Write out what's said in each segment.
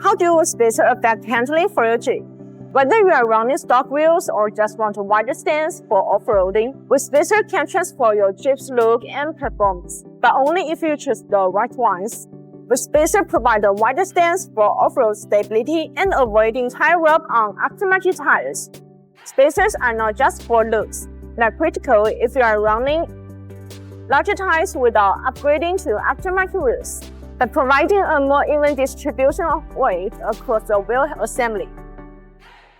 How do wheel spacers affect handling for your Jeep? Whether you are running stock wheels or just want a wider stance for off-roading, wheel spacers can transform your Jeep's look and performance, but only if you choose the right ones. Wheel spacers provide a wider stance for off-road stability and avoiding tire rub on aftermarket tires. Spacers are not just for looks. They're critical if you are running larger tires without upgrading to aftermarket wheels, by providing a more even distribution of weight across the wheel assembly.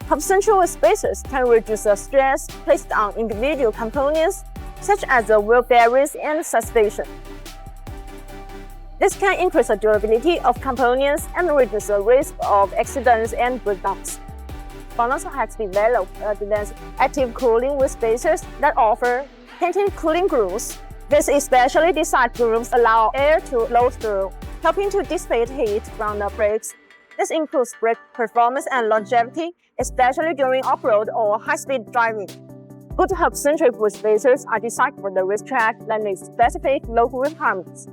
Half-century wheel spacers can reduce the stress placed on individual components, such as the wheel bearings and suspension. This can increase the durability of components and reduce the risk of accidents and breakdowns. BONOSS has developed advanced active cooling wheel spacers that offer tinted cooling grooves. These especially designed grooves allow air to flow through, helping to dissipate heat from the brakes. This improves brake performance and longevity, especially during off-road or high-speed driving. Good half-centric wheel spacers are designed for the racetrack that meet specific local requirements.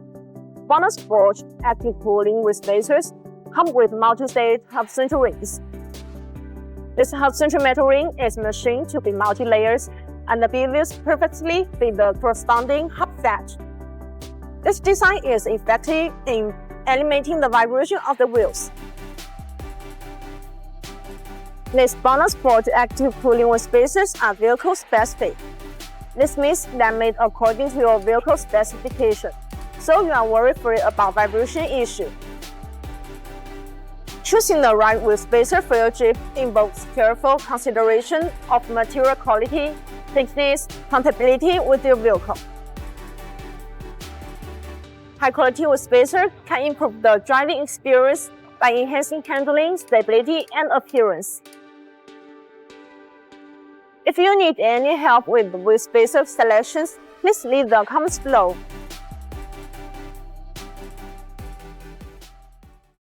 BONOSS forged active cooling wheel spacers come with multi-stage half-century rings. This half-century metal ring is machined to be multi-layers, and the beavers perfectly fit the corresponding hub thatch. This design is effective in eliminating the vibration of the wheels. These BONOSS forged active cooling wheel spacers are vehicle-specific. This means they're made according to your vehicle specification, so you are worry-free about vibration issue. Choosing the right wheel spacer for your Jeep involves careful consideration of material quality, thickness, compatibility with your vehicle. High-quality wheel spacer can improve the driving experience by enhancing handling, stability, and appearance. If you need any help with wheel spacer selections, please leave the comments below.